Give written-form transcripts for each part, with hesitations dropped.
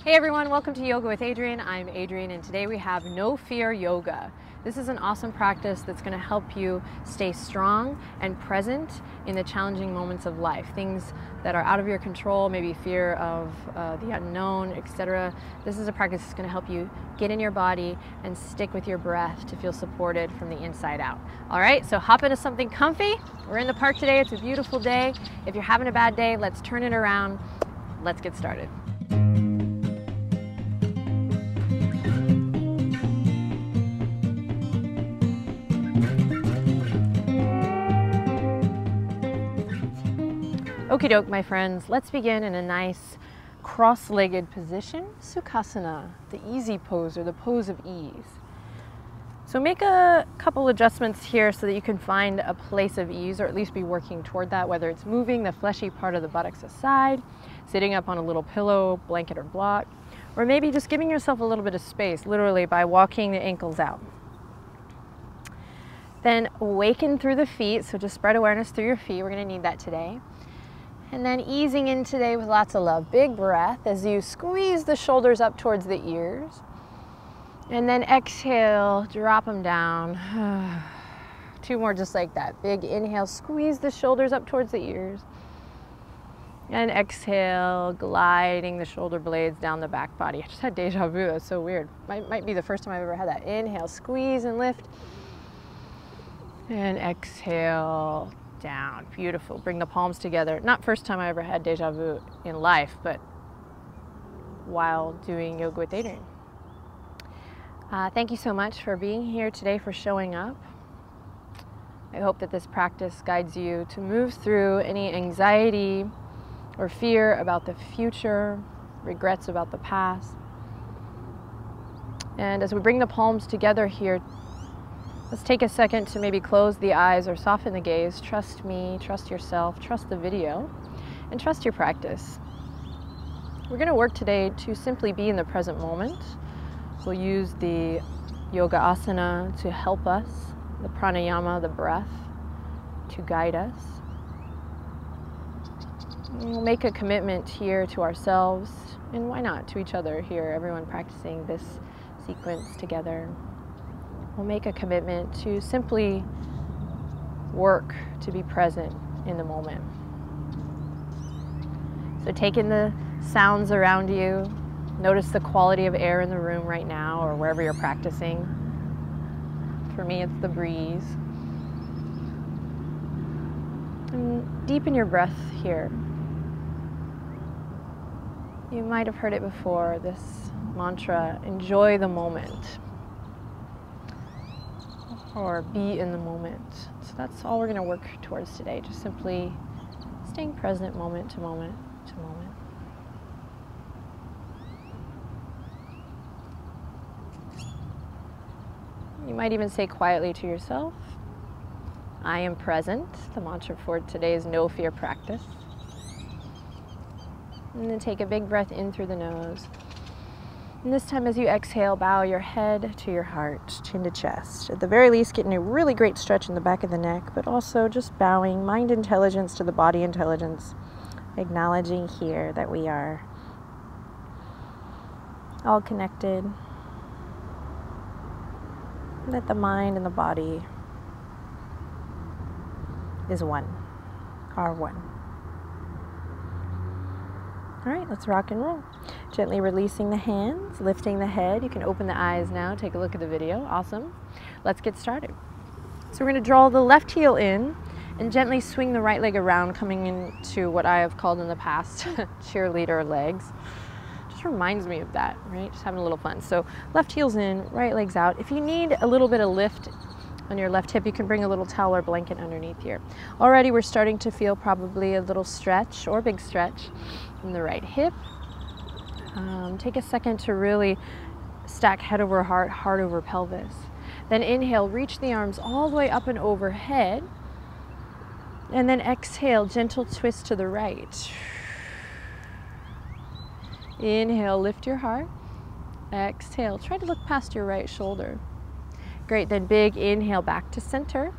Hey everyone, welcome to Yoga with Adriene. I'm Adriene and today we have No Fear Yoga. This is an awesome practice that's going to help you stay strong and present in the challenging moments of life. Things that are out of your control, maybe fear of the unknown, etc. This is a practice that's going to help you get in your body and stick with your breath to feel supported from the inside out. All right, so hop into something comfy. We're in the park today. It's a beautiful day. If you're having a bad day, let's turn it around. Let's get started. Okie doke, my friends, let's begin in a nice cross-legged position, Sukhasana, the easy pose or the pose of ease. So make a couple adjustments here so that you can find a place of ease, or at least be working toward that, whether it's moving the fleshy part of the buttocks aside, sitting up on a little pillow, blanket, or block, or maybe just giving yourself a little bit of space, literally by walking the ankles out. Then awaken through the feet, so just spread awareness through your feet. We're going to need that today. And then easing in today with lots of love. Big breath as you squeeze the shoulders up towards the ears. And then exhale, drop them down. 2 more just like that. Big inhale, squeeze the shoulders up towards the ears. And exhale, gliding the shoulder blades down the back body. I just had deja vu, that's so weird. Might be the first time I've ever had that. Inhale, squeeze and lift. And exhale, down. Beautiful. Bring the palms together. Not first time I ever had deja vu in life, but while doing Yoga with Adriene. Thank you so much for being here today, for showing up. I hope that this practice guides you to move through any anxiety or fear about the future, regrets about the past. And as we bring the palms together here, let's take a second to maybe close the eyes or soften the gaze. Trust me, trust yourself, trust the video, and trust your practice. We're going to work today to simply be in the present moment. We'll use the yoga asana to help us, the pranayama, the breath, to guide us. And we'll make a commitment here to ourselves, and why not to each other here, everyone practicing this sequence together. We'll make a commitment to simply work to be present in the moment. So take in the sounds around you. Notice the quality of air in the room right now or wherever you're practicing. For me, it's the breeze. And deepen your breath here. You might have heard it before, this mantra, enjoy the moment. Or be in the moment. So that's all we're going to work towards today, just simply staying present moment to moment to moment. You might even say quietly to yourself, I am present. The mantra for today's no fear practice. And then take a big breath in through the nose. And this time as you exhale, bow your head to your heart, chin to chest. At the very least, getting a really great stretch in the back of the neck, but also just bowing mind intelligence to the body intelligence, acknowledging here that we are all connected, and that the mind and the body is one, are one. All right, let's rock and roll. Gently releasing the hands, lifting the head. You can open the eyes now, take a look at the video. Awesome. Let's get started. So we're going to draw the left heel in and gently swing the right leg around, coming into what I have called in the past cheerleader legs. Just reminds me of that, right? Just having a little fun. So left heel's in, right leg's out. If you need a little bit of lift on your left hip, you can bring a little towel or blanket underneath here. Already we're starting to feel probably a little stretch or big stretch in the right hip. Take a second to really stack head over heart, heart over pelvis. Then inhale, reach the arms all the way up and overhead. And then exhale, gentle twist to the right. Inhale, lift your heart. Exhale, try to look past your right shoulder. Great, then big inhale back to center.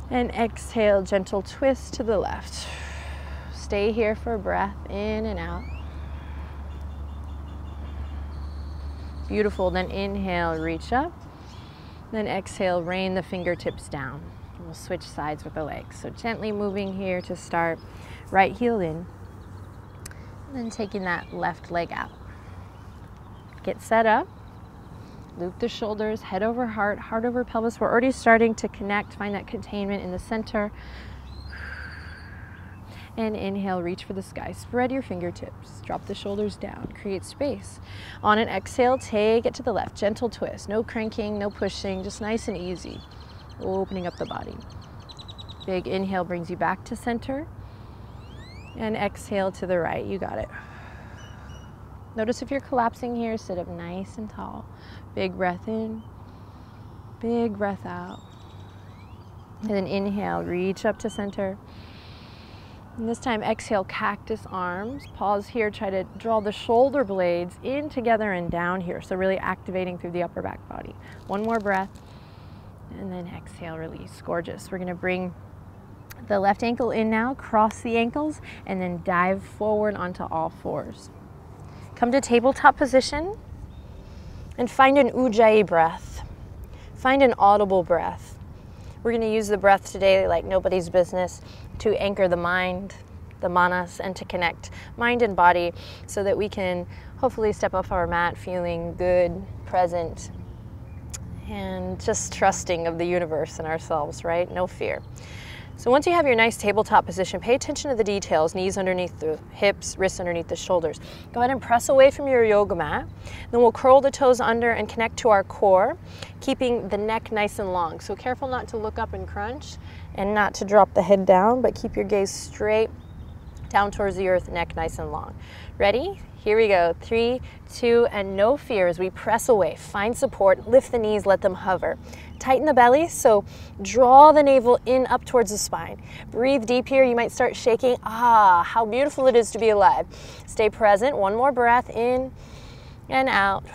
And exhale, gentle twist to the left. Stay here for a breath, in and out. Beautiful. Then inhale, reach up. Then exhale, rain the fingertips down. We'll switch sides with the legs. So gently moving here to start. Right heel in. And then taking that left leg out. Get set up. Loop the shoulders, head over heart, heart over pelvis. We're already starting to connect. Find that containment in the center. And inhale, reach for the sky. Spread your fingertips. Drop the shoulders down. Create space. On an exhale, take it to the left. Gentle twist. No cranking, no pushing. Just nice and easy. Opening up the body. Big inhale brings you back to center. And exhale to the right. You got it. Notice if you're collapsing here, sit up nice and tall. Big breath in. Big breath out. And then inhale, reach up to center. And this time, exhale, cactus arms. Pause here, try to draw the shoulder blades in together and down here. So really activating through the upper back body. One more breath, and then exhale, release. Gorgeous. We're gonna bring the left ankle in now, cross the ankles, and then dive forward onto all fours. Come to tabletop position, and find an ujjayi breath. Find an audible breath. We're gonna use the breath today like nobody's business, to anchor the mind, the manas, and to connect mind and body so that we can hopefully step off our mat feeling good, present, and just trusting of the universe and ourselves, right? No fear. So once you have your nice tabletop position, pay attention to the details, knees underneath the hips, wrists underneath the shoulders. Go ahead and press away from your yoga mat. Then we'll curl the toes under and connect to our core, keeping the neck nice and long. So careful not to look up and crunch and not to drop the head down, but keep your gaze straight down towards the earth, neck nice and long. Ready? Here we go. 3, 2, and no fear as we press away. Find support, lift the knees, let them hover. Tighten the belly, so draw the navel in up towards the spine. Breathe deep here. You might start shaking. Ah, how beautiful it is to be alive. Stay present. One more breath in and out.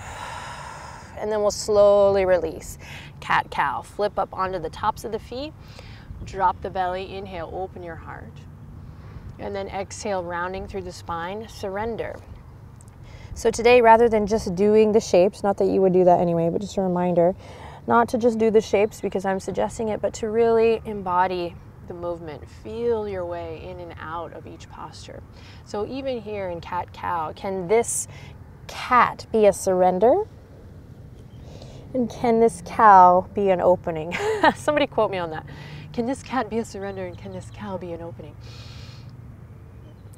And then we'll slowly release. Cat-cow. Flip up onto the tops of the feet. Drop the belly. Inhale, open your heart. And then exhale, rounding through the spine. Surrender. So today, rather than just doing the shapes, not that you would do that anyway, but just a reminder, not to just do the shapes because I'm suggesting it, but to really embody the movement. Feel your way in and out of each posture. So even here in cat-cow, can this cat be a surrender? And can this cow be an opening? Somebody quote me on that. Can this cat be a surrender and can this cow be an opening?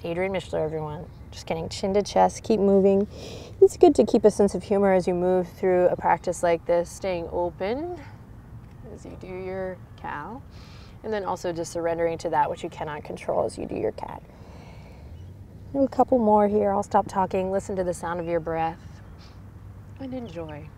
Adriene Mishler, everyone. Just kidding. Chin to chest, keep moving. It's good to keep a sense of humor as you move through a practice like this, staying open as you do your cow, and then also just surrendering to that which you cannot control as you do your cat. And a couple more here. I'll stop talking, listen to the sound of your breath, and enjoy.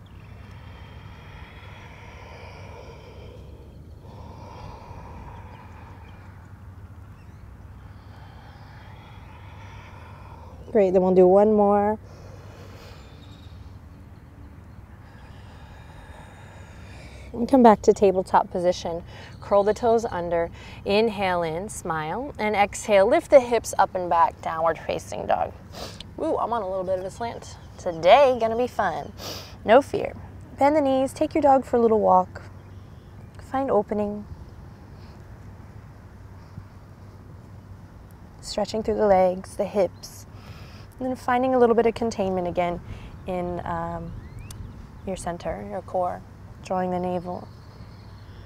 Great, then we'll do one more. And come back to tabletop position. Curl the toes under. Inhale in, smile, and exhale. Lift the hips up and back, downward facing dog. Ooh, I'm on a little bit of a slant. Today, gonna be fun. No fear. Bend the knees, take your dog for a little walk. Find opening. Stretching through the legs, the hips. And then finding a little bit of containment again in your center, your core. Drawing the navel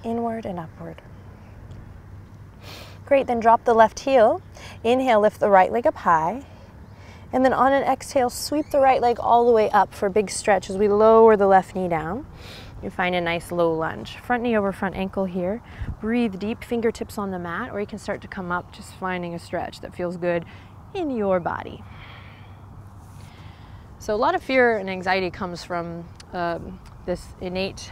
inward and upward. Great, then drop the left heel. Inhale, lift the right leg up high. And then on an exhale, sweep the right leg all the way up for a big stretch as we lower the left knee down. You find a nice low lunge. Front knee over front ankle here. Breathe deep, fingertips on the mat, or you can start to come up, just finding a stretch that feels good in your body. So a lot of fear and anxiety comes from this innate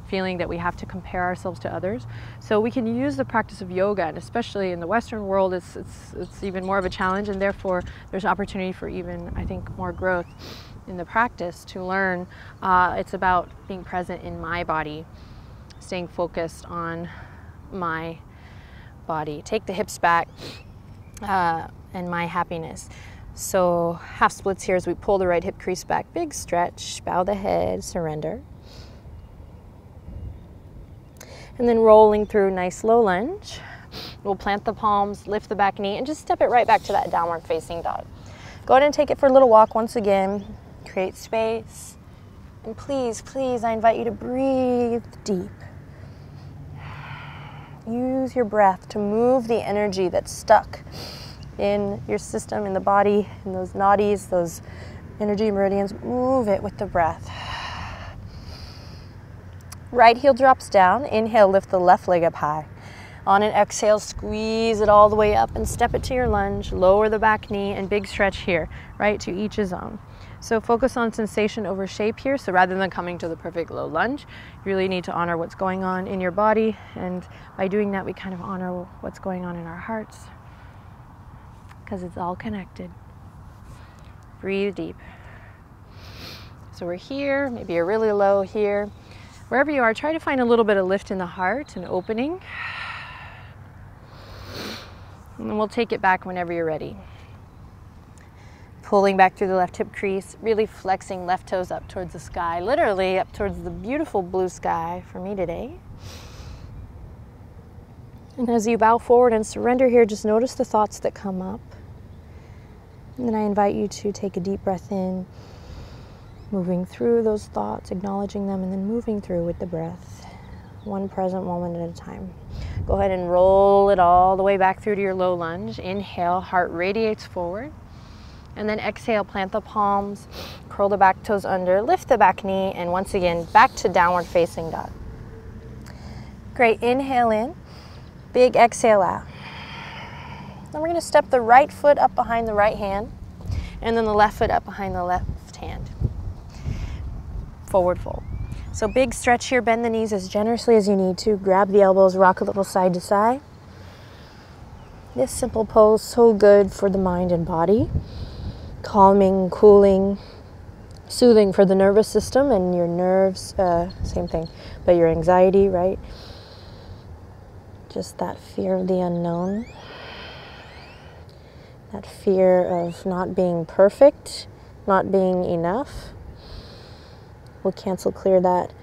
feeling that we have to compare ourselves to others. So we can use the practice of yoga, and especially in the Western world, it's even more of a challenge, and therefore there's opportunity for even, I think, more growth in the practice to learn. It's about being present in my body, staying focused on my body. Take the hips back and my happiness. So half splits here as we pull the right hip crease back, big stretch, bow the head, surrender. And then rolling through, nice low lunge. We'll plant the palms, lift the back knee, and just step it right back to that downward facing dog. Go ahead and take it for a little walk once again. Create space. And please, please, I invite you to breathe deep. Use your breath to move the energy that's stuck in your system, in the body, in those nadis, those energy meridians. Move it with the breath. Right heel drops down. Inhale, lift the left leg up high. On an exhale, squeeze it all the way up and step it to your lunge. Lower the back knee and big stretch here, right? To each his own. So focus on sensation over shape here. So rather than coming to the perfect low lunge, you really need to honor what's going on in your body. And by doing that, we kind of honor what's going on in our hearts, because it's all connected. Breathe deep. So we're here, maybe you're really low here. Wherever you are, try to find a little bit of lift in the heart, an opening. And then we'll take it back whenever you're ready. Pulling back through the left hip crease, really flexing left toes up towards the sky, literally up towards the beautiful blue sky for me today. And as you bow forward and surrender here, just notice the thoughts that come up. And then I invite you to take a deep breath in, moving through those thoughts, acknowledging them, and then moving through with the breath, one present moment at a time. Go ahead and roll it all the way back through to your low lunge. Inhale, heart radiates forward. And then exhale, plant the palms, curl the back toes under, lift the back knee, and once again, back to downward facing dog. Great, inhale in, big exhale out. Then we're gonna step the right foot up behind the right hand, and then the left foot up behind the left hand. Forward fold. So big stretch here, bend the knees as generously as you need to, grab the elbows, rock a little side to side. This simple pose, so good for the mind and body. Calming, cooling, soothing for the nervous system and your nerves, same thing, but your anxiety, right? Just that fear of the unknown, that fear of not being perfect, not being enough. We'll cancel clear that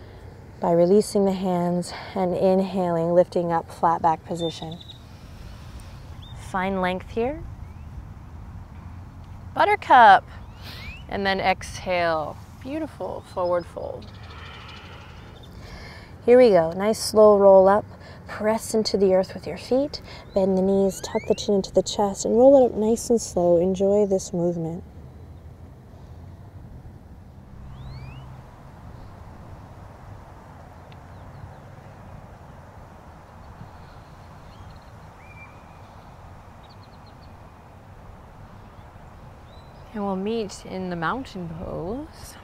by releasing the hands and inhaling, lifting up, flat back position. Find length here. Buttercup, and then exhale, beautiful, forward fold. Here we go, nice slow roll up, press into the earth with your feet, bend the knees, tuck the chin into the chest, and roll it up nice and slow. Enjoy this movement. And we'll meet in the mountain pose.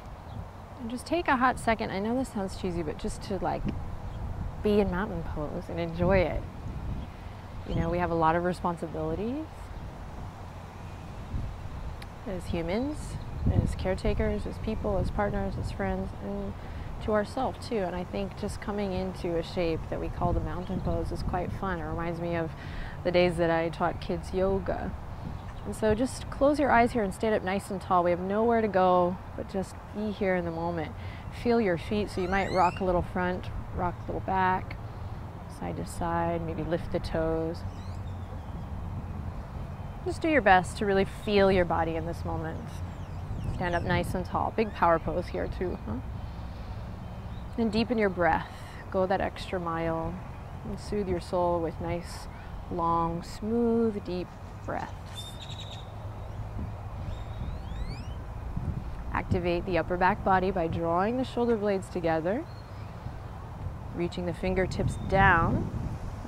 And just take a hot second. I know this sounds cheesy, but just to like be in mountain pose and enjoy it. You know, we have a lot of responsibilities as humans, as caretakers, as people, as partners, as friends, and to ourselves too. And I think just coming into a shape that we call the mountain pose is quite fun. It reminds me of the days that I taught kids yoga. And so just close your eyes here and stand up nice and tall. We have nowhere to go, but just be here in the moment. Feel your feet, so you might rock a little front, rock a little back, side to side, maybe lift the toes. Just do your best to really feel your body in this moment. Stand up nice and tall. Big power pose here too, huh? And deepen your breath. Go that extra mile and soothe your soul with nice, long, smooth, deep breaths. Activate the upper back body by drawing the shoulder blades together, reaching the fingertips down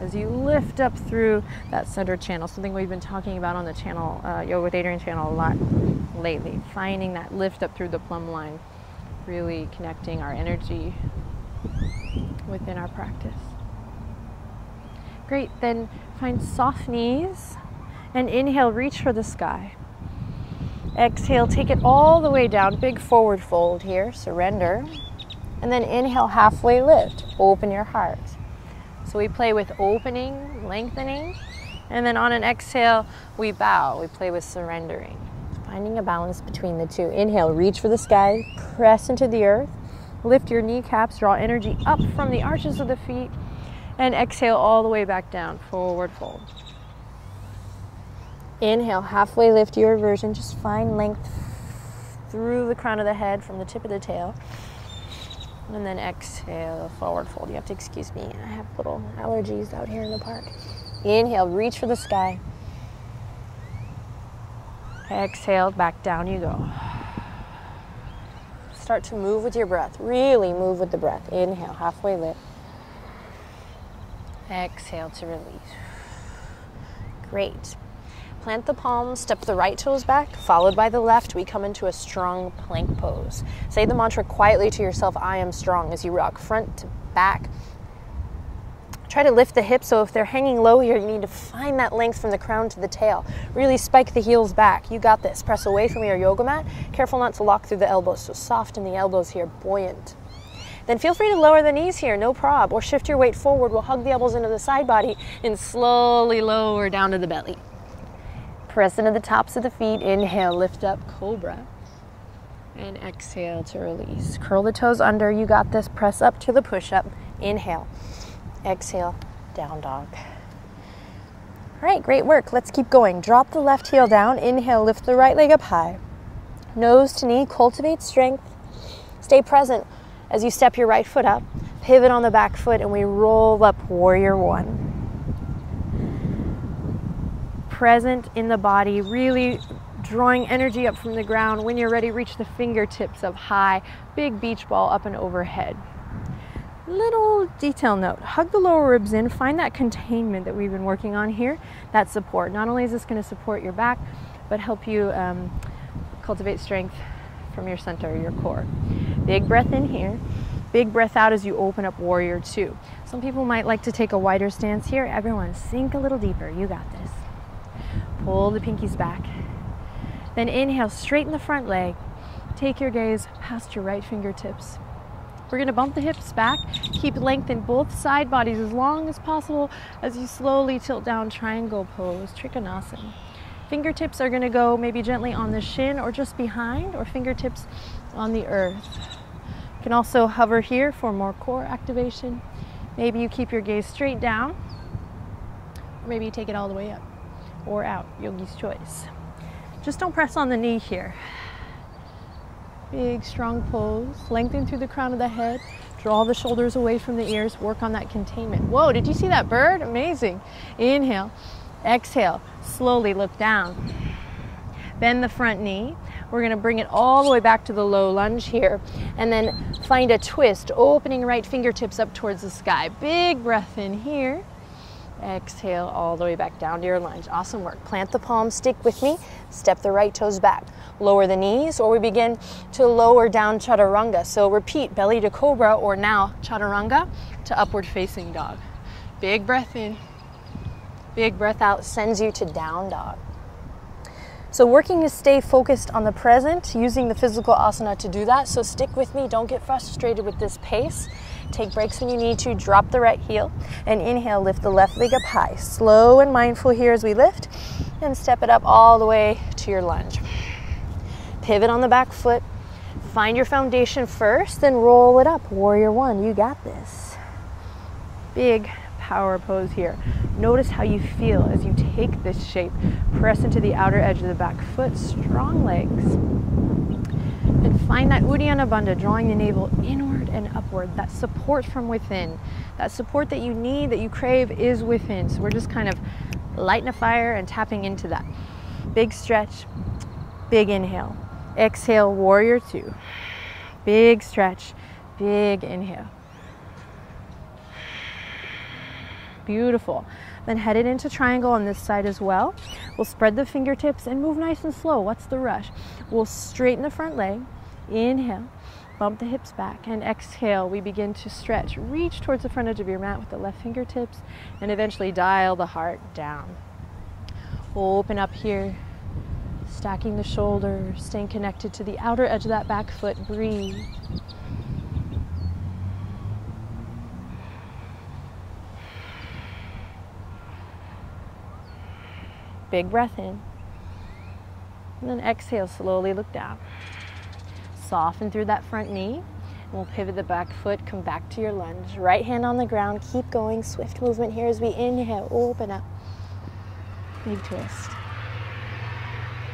as you lift up through that center channel, something we've been talking about on the channel, Yoga with Adriene channel a lot lately, finding that lift up through the plumb line, really connecting our energy within our practice. Great, then find soft knees and inhale, reach for the sky. Exhale, take it all the way down, big forward fold here, surrender. And then inhale, halfway lift, open your heart. So we play with opening, lengthening, and then on an exhale, we bow. We play with surrendering. Finding a balance between the two. Inhale, reach for the sky, press into the earth. Lift your kneecaps, draw energy up from the arches of the feet, and exhale all the way back down, forward fold. Inhale, halfway lift your version. Just find length through the crown of the head from the tip of the tail. And then exhale, forward fold. You have to excuse me, I have little allergies out here in the park. Inhale, reach for the sky. Exhale, back down you go. Start to move with your breath. Really move with the breath. Inhale, halfway lift. Exhale to release. Great. Plant the palms, step the right toes back, followed by the left. We come into a strong plank pose. Say the mantra quietly to yourself, I am strong, as you rock front to back. Try to lift the hips, so if they're hanging low here, you need to find that length from the crown to the tail. Really spike the heels back. You got this. Press away from your yoga mat. Careful not to lock through the elbows, so soft in the elbows here, buoyant. Then feel free to lower the knees here, no prob, or shift your weight forward. We'll hug the elbows into the side body and slowly lower down to the belly. Press into the tops of the feet. Inhale, lift up, cobra. And exhale to release. Curl the toes under. You got this. Press up to the push-up. Inhale. Exhale, down dog. All right, great work. Let's keep going. Drop the left heel down. Inhale, lift the right leg up high. Nose to knee, cultivate strength. Stay present as you step your right foot up. Pivot on the back foot, and we roll up, warrior one. Present in the body, really drawing energy up from the ground. When you're ready, reach the fingertips up high, big beach ball up and overhead. Little detail note, hug the lower ribs in, find that containment that we've been working on here, that support. Not only is this going to support your back, but help you cultivate strength from your center, your core. Big breath in here, big breath out as you open up warrior two. Some people might like to take a wider stance here. Everyone, sink a little deeper, you got this. Pull the pinkies back. Then inhale, straighten the front leg. Take your gaze past your right fingertips. We're going to bump the hips back. Keep length in both side bodies as long as possible as you slowly tilt down, triangle pose, Trikonasana. Fingertips are going to go maybe gently on the shin or just behind, or fingertips on the earth. You can also hover here for more core activation. Maybe you keep your gaze straight down, or maybe you take it all the way up or out, yogi's choice. Just don't press on the knee here. Big, strong pose. Lengthen through the crown of the head. Draw the shoulders away from the ears. Work on that containment. Whoa, did you see that bird? Amazing. Inhale. Exhale. Slowly look down. Bend the front knee. We're going to bring it all the way back to the low lunge here. And then find a twist, opening right fingertips up towards the sky. Big breath in here. Exhale all the way back down to your lunge. Awesome work. Plant the palms, stick with me. Step the right toes back. Lower the knees, or we begin to lower down chaturanga. So repeat, belly to cobra, or now chaturanga to upward facing dog. Big breath in, big breath out, sends you to down dog. So working to stay focused on the present, using the physical asana to do that. So stick with me, don't get frustrated with this pace. Take breaks when you need to, drop the right heel, and inhale, lift the left leg up high. Slow and mindful here as we lift, and step it up all the way to your lunge. Pivot on the back foot, find your foundation first, then roll it up. Warrior one, you got this. Big power pose here. Notice how you feel as you take this shape. Press into the outer edge of the back foot, strong legs. And find that Uddiyana Bandha, drawing the navel inward and upward, that support from within. That support that you need, that you crave, is within. So we're just kind of lighting a fire and tapping into that. Big stretch, big inhale. Exhale, warrior two. Big stretch, big inhale. Beautiful. Then head it into triangle on this side as well. We'll spread the fingertips and move nice and slow. What's the rush? We'll straighten the front leg. Inhale, bump the hips back, and exhale, we begin to stretch. Reach towards the front edge of your mat with the left fingertips, and eventually dial the heart down. We'll open up here, stacking the shoulders, staying connected to the outer edge of that back foot. Breathe. Big breath in. And then exhale, slowly look down. Soften through that front knee. And we'll pivot the back foot, come back to your lunge. Right hand on the ground, keep going. Swift movement here as we inhale, open up. Big twist.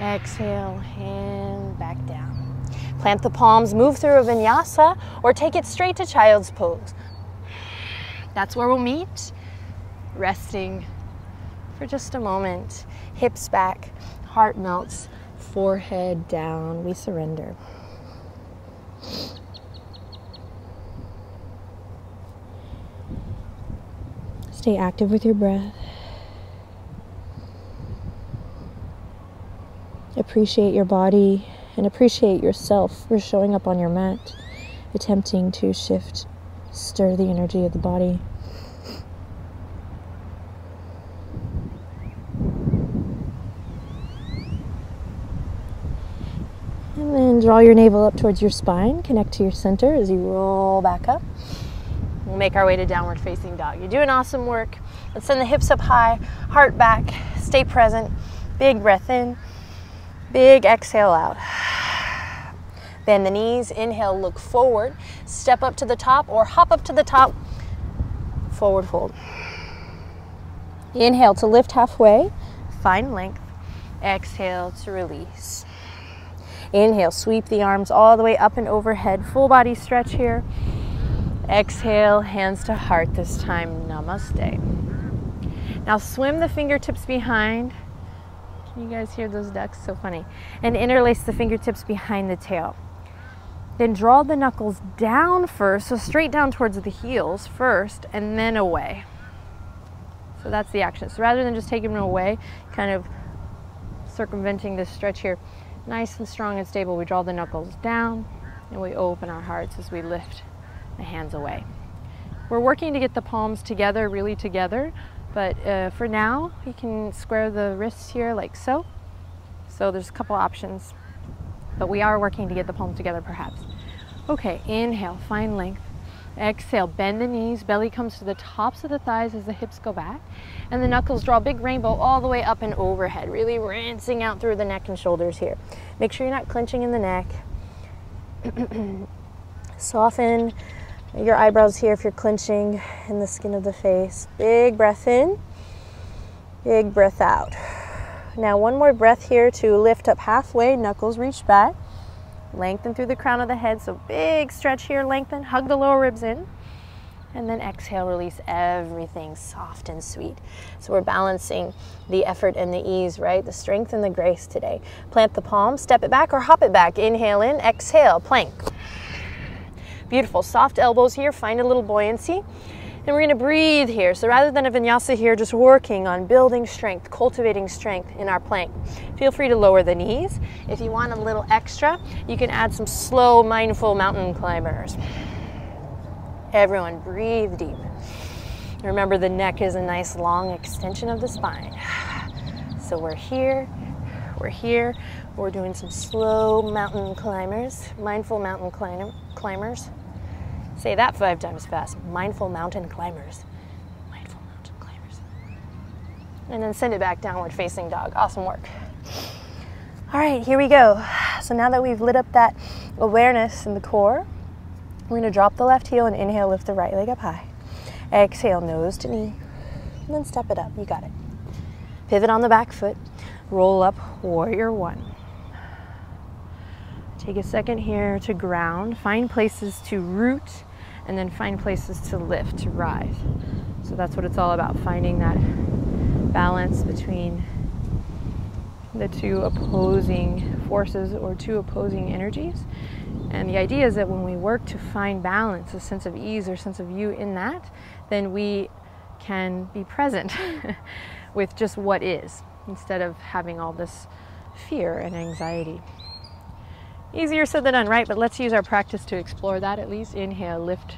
Exhale, hand back down. Plant the palms, move through a vinyasa, or take it straight to child's pose. That's where we'll meet. Resting for just a moment. Hips back, heart melts, forehead down. We surrender. Stay active with your breath. Appreciate your body and appreciate yourself for showing up on your mat, attempting to shift, stir the energy of the body. And then draw your navel up towards your spine, connect to your center as you roll back up. We'll make our way to downward facing dog. You're doing awesome work. Let's send the hips up high, heart back, stay present. Big breath in, big exhale out. Bend the knees, inhale, look forward. Step up to the top or hop up to the top, forward fold. Inhale to lift halfway, find length. Exhale to release. Inhale, sweep the arms all the way up and overhead, full body stretch here. Exhale, hands to heart this time, namaste. Now swim the fingertips behind. Can you guys hear those ducks? So funny. And interlace the fingertips behind the tail. Then draw the knuckles down first, so straight down towards the heels first, and then away. So that's the action. So rather than just taking them away, kind of circumventing this stretch here, nice and strong and stable, we draw the knuckles down, and we open our hearts as we lift the hands away. We're working to get the palms together, really together, but for now, you can square the wrists here like so. So there's a couple options, but we are working to get the palms together perhaps. Okay, inhale, find length. Exhale, bend the knees, belly comes to the tops of the thighs as the hips go back, and the knuckles draw a big rainbow all the way up and overhead, really rinsing out through the neck and shoulders here. Make sure you're not clenching in the neck. Soften your eyebrows here if you're clenching in the skin of the face. Big breath in, big breath out. Now one more breath here to lift up halfway, knuckles reach back. Lengthen through the crown of the head, so big stretch here, lengthen, hug the lower ribs in. And then exhale, release everything soft and sweet. So we're balancing the effort and the ease, right? The strength and the grace today. Plant the palms, step it back or hop it back. Inhale in, exhale, plank. Beautiful, soft elbows here, find a little buoyancy. And we're gonna breathe here. So rather than a vinyasa here, just working on building strength, cultivating strength in our plank. Feel free to lower the knees. If you want a little extra, you can add some slow, mindful mountain climbers. Everyone, breathe deep. Remember, the neck is a nice long extension of the spine. So we're here, we're doing some slow mountain climbers, mindful mountain climbers. Say that 5 times fast. Mindful mountain climbers. Mindful mountain climbers. And then send it back, downward facing dog. Awesome work. All right, here we go. So now that we've lit up that awareness in the core, we're gonna drop the left heel and inhale, lift the right leg up high. Exhale, nose to knee, and then step it up. You got it. Pivot on the back foot. Roll up, warrior one. Take a second here to ground. Find places to root, and then find places to lift, to rise. So that's what it's all about, finding that balance between the two opposing forces or two opposing energies. And the idea is that when we work to find balance, a sense of ease or sense of you in that, then we can be present with just what is, instead of having all this fear and anxiety. Easier said than done, right? But let's use our practice to explore that at least. Inhale, lift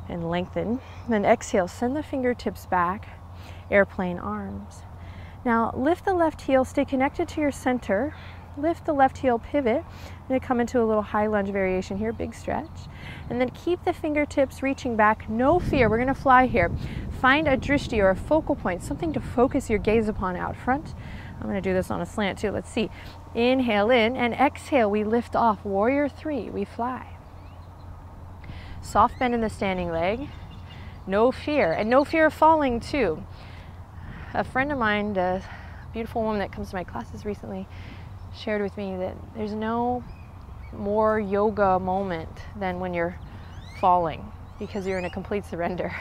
and lengthen. Then exhale, send the fingertips back, airplane arms. Now lift the left heel, stay connected to your center. Lift the left heel, pivot, and then come into a little high lunge variation here, big stretch. And then keep the fingertips reaching back, no fear, we're gonna fly here. Find a drishti or a focal point, something to focus your gaze upon out front. I'm going to do this on a slant too. Let's see. Inhale in and exhale. We lift off. Warrior three. We fly. Soft bend in the standing leg. No fear. And no fear of falling too. A friend of mine, a beautiful woman that comes to my classes recently, shared with me that there's no more yoga moment than when you're falling, because you're in a complete surrender.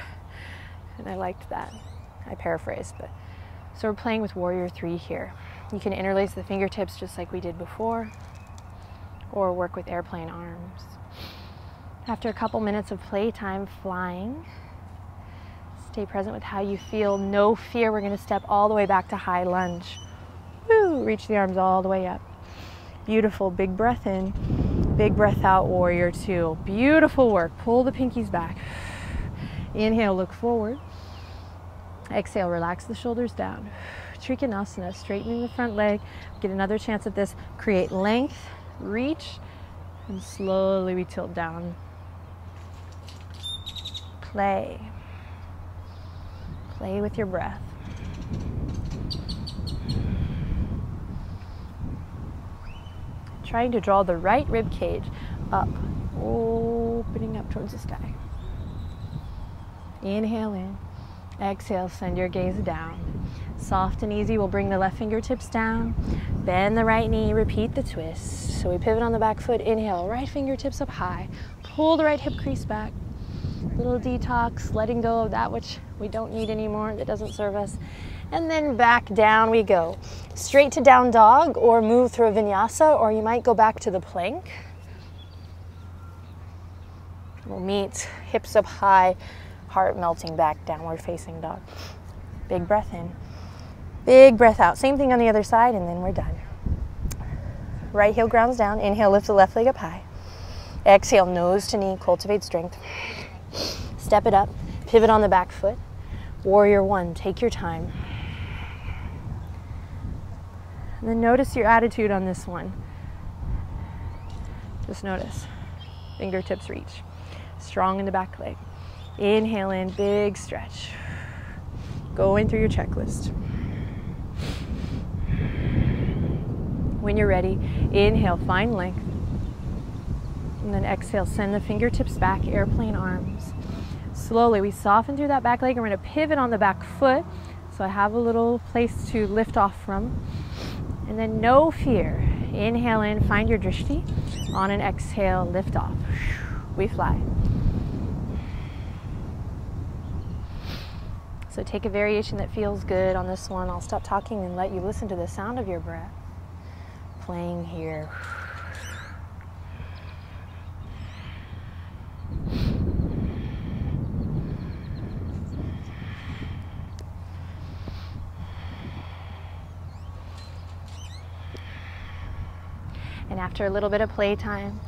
And I liked that. I paraphrased, but so we're playing with warrior three here. You can interlace the fingertips just like we did before, or work with airplane arms. After a couple minutes of playtime flying, stay present with how you feel. No fear. We're going to step all the way back to high lunge. Woo! Reach the arms all the way up. Beautiful. Big breath in. Big breath out, warrior two. Beautiful work. Pull the pinkies back. Inhale, look forward. Exhale, relax the shoulders down. Trikonasana, straightening the front leg. Get another chance at this. Create length, reach, and slowly we tilt down. Play. Play with your breath. Trying to draw the right rib cage up, opening up towards the sky. Inhale in. Exhale, send your gaze down. Soft and easy, we'll bring the left fingertips down. Bend the right knee, repeat the twist. So we pivot on the back foot, inhale, right fingertips up high. Pull the right hip crease back. Little detox, letting go of that which we don't need anymore, that doesn't serve us. And then back down we go. Straight to down dog, or move through a vinyasa, or you might go back to the plank. We'll meet hips up high, heart melting back, downward facing dog. Big breath in, big breath out. Same thing on the other side, and then we're done. Right heel grounds down. Inhale, lift the left leg up high. Exhale, nose to knee, cultivate strength. Step it up, pivot on the back foot. Warrior one, take your time. And then notice your attitude on this one. Just notice. Fingertips reach. Strong in the back leg. Inhale in, big stretch. Going through your checklist. When you're ready, inhale, find length. And then exhale, send the fingertips back, airplane arms. Slowly, we soften through that back leg. We're going to pivot on the back foot. So I have a little place to lift off from. And then no fear. Inhale in, find your drishti. On an exhale, lift off. We fly. So take a variation that feels good on this one. I'll stop talking and let you listen to the sound of your breath. Playing here. And after a little bit of playtime,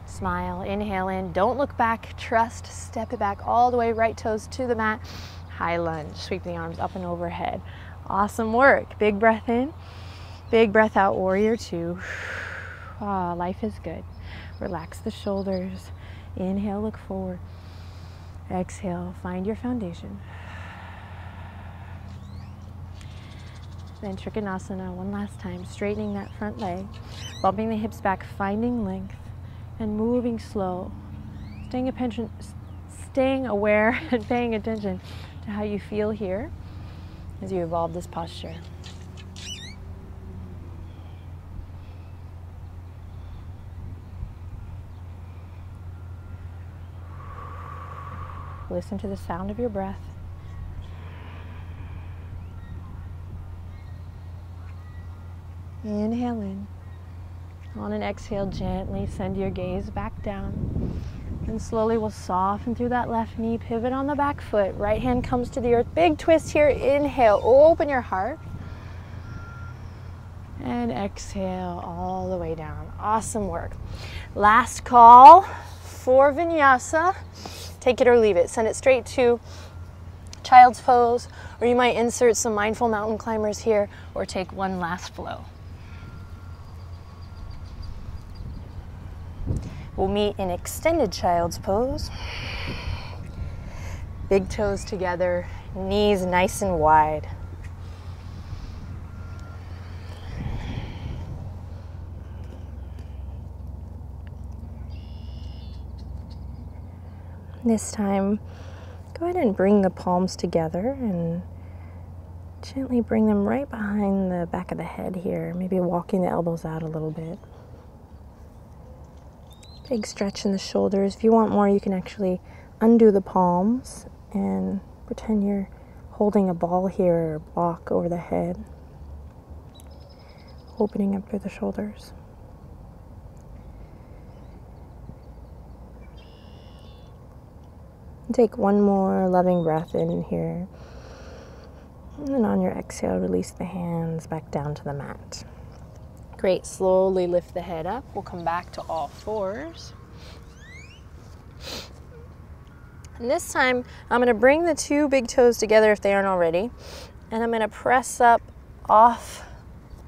smile, inhale in, don't look back, trust, step it back all the way, right toes to the mat, high lunge, sweep the arms up and overhead. Awesome work. Big breath in, big breath out, warrior two. Ah, life is good. Relax the shoulders. Inhale, look forward. Exhale, find your foundation. Then Trikonasana, one last time, straightening that front leg, bumping the hips back, finding length, and moving slow, staying aware and paying attention to how you feel here as you evolve this posture. Listen to the sound of your breath. Inhale in. On an exhale, gently send your gaze back down. And slowly we'll soften through that left knee, pivot on the back foot. Right hand comes to the earth. Big twist here. Inhale, open your heart. And exhale all the way down. Awesome work. Last call for vinyasa. Take it or leave it. Send it straight to child's pose, or you might insert some mindful mountain climbers here, or take one last flow. We'll meet in extended child's pose. Big toes together, knees nice and wide. This time, go ahead and bring the palms together and gently bring them right behind the back of the head here, maybe walking the elbows out a little bit. Big stretch in the shoulders. If you want more, you can actually undo the palms and pretend you're holding a ball here or a block over the head, opening up through the shoulders. Take one more loving breath in here. And then on your exhale, release the hands back down to the mat. Great, slowly lift the head up. We'll come back to all fours. And this time, I'm gonna bring the two big toes together if they aren't already. And I'm gonna press up off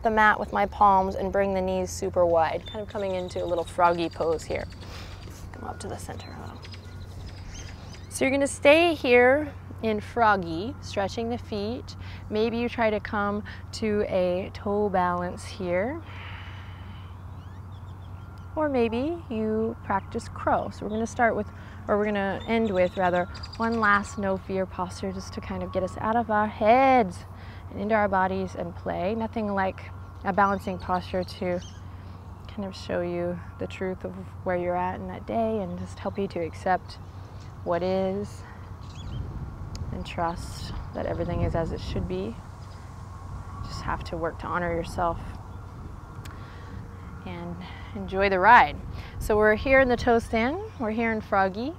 the mat with my palms and bring the knees super wide, kind of coming into a little froggy pose here. Come up to the center. So you're gonna stay here in froggy, stretching the feet. Maybe you try to come to a toe balance here. Or maybe you practice crow. So we're gonna end with one last no fear posture, just to kind of get us out of our heads and into our bodies and play. Nothing like a balancing posture to kind of show you the truth of where you're at in that day and just help you to accept what is and trust that everything is as it should be. You just have to work to honor yourself and enjoy the ride. So we're here in the toe stand, we're here in froggy,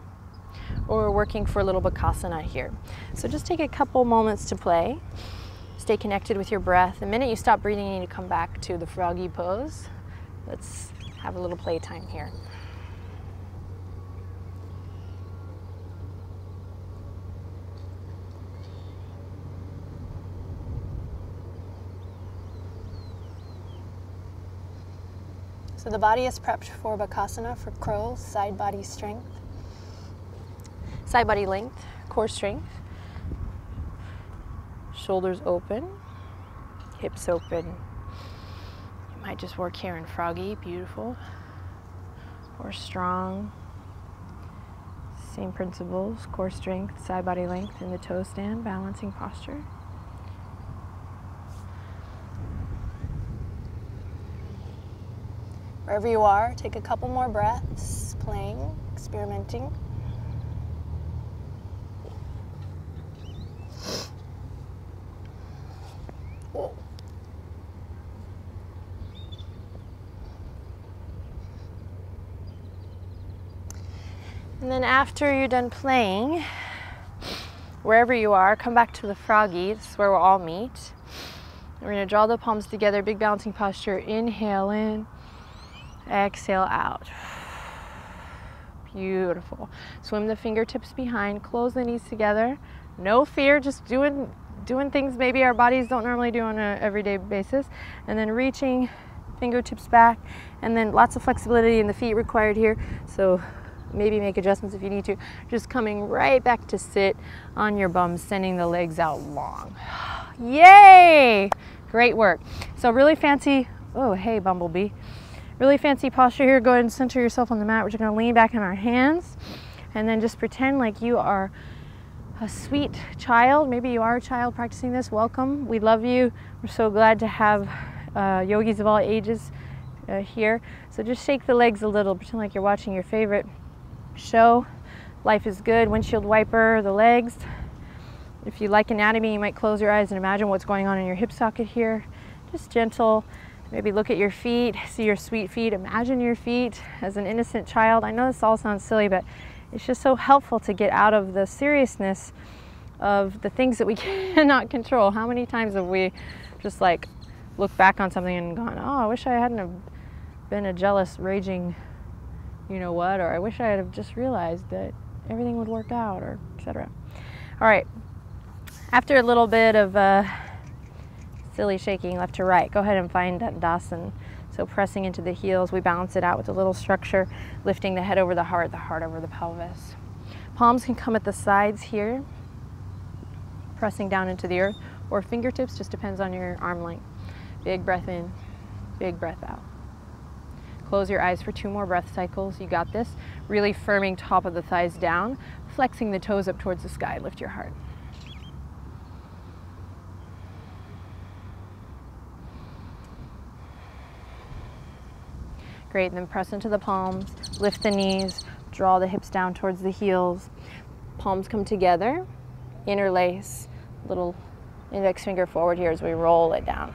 or we're working for a little bakasana here. So just take a couple moments to play. Stay connected with your breath. The minute you stop breathing, you need to come back to the froggy pose. Let's have a little playtime here. So the body is prepped for bakasana, for crow, side body strength, side body length, core strength, shoulders open, hips open. You might just work here in froggy, beautiful, or strong. Same principles, core strength, side body length in the toe stand, balancing posture. Wherever you are, take a couple more breaths, playing, experimenting. Whoa. And then after you're done playing, wherever you are, come back to the froggy. This is where we'll all meet. We're going to draw the palms together, big balancing posture. Inhale in. Exhale out. Beautiful. Swim the fingertips behind, close the knees together. No fear, just doing things maybe our bodies don't normally do on an everyday basis. And then reaching fingertips back, and then lots of flexibility in the feet required here. So maybe make adjustments if you need to. Just coming right back to sit on your bum, sending the legs out long. Yay! Great work. So really fancy, oh hey bumblebee. Really fancy posture here. Go ahead and center yourself on the mat. We're just going to lean back in our hands and then just pretend like you are a sweet child. Maybe you are a child practicing this. Welcome. We love you. We're so glad to have yogis of all ages here. So just shake the legs a little. Pretend like you're watching your favorite show. Life is good. Windshield wiper the legs. If you like anatomy, you might close your eyes and imagine what's going on in your hip socket here. Just gentle. Maybe look at your feet, see your sweet feet, imagine your feet as an innocent child. I know this all sounds silly, but it's just so helpful to get out of the seriousness of the things that we cannot control. How many times have we just like looked back on something and gone, oh, I wish I hadn't have been a jealous, raging, you know what, or I wish I had have just realized that everything would work out, or etc. All right, after a little bit of silly shaking left to right, go ahead and find Dandasana. So pressing into the heels, we balance it out with a little structure, lifting the head over the heart over the pelvis. Palms can come at the sides here, pressing down into the earth, or fingertips, just depends on your arm length. Big breath in, big breath out. Close your eyes for 2 more breath cycles. You got this. Really firming top of the thighs down. Flexing the toes up towards the sky, lift your heart. Great, and then press into the palms, lift the knees, draw the hips down towards the heels. Palms come together, interlace, little index finger forward here as we roll it down.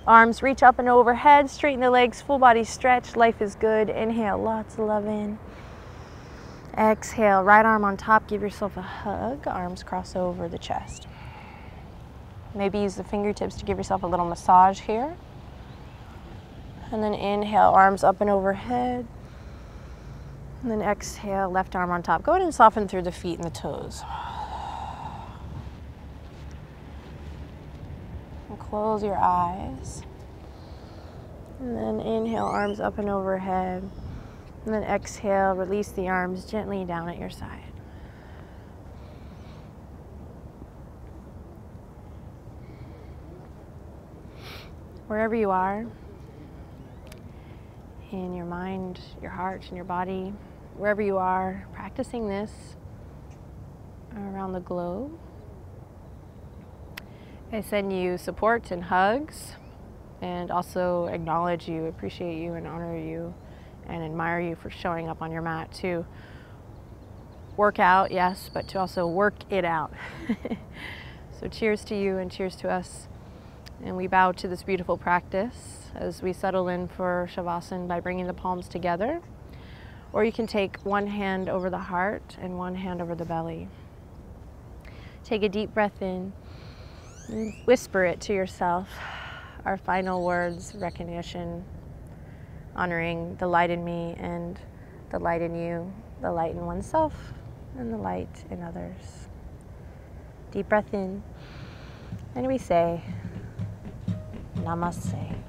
Arms reach up and overhead, straighten the legs, full body stretch, life is good. Inhale, lots of love in. Exhale, right arm on top, give yourself a hug, arms cross over the chest. Maybe use the fingertips to give yourself a little massage here. And then inhale, arms up and overhead. And then exhale, left arm on top. Go ahead and soften through the feet and the toes. And close your eyes. And then inhale, arms up and overhead. And then exhale, release the arms gently down at your side. Wherever you are, in your mind, your heart, and your body, wherever you are, practicing this around the globe. I send you support and hugs, and also acknowledge you, appreciate you, and honor you, and admire you for showing up on your mat to work out, yes, but to also work it out. So cheers to you and cheers to us. And we bow to this beautiful practice as we settle in for Shavasana by bringing the palms together. Or you can take one hand over the heart and one hand over the belly. Take a deep breath in and whisper it to yourself. Our final words, recognition, honoring the light in me and the light in you, the light in oneself and the light in others. Deep breath in, and we say, Namaste.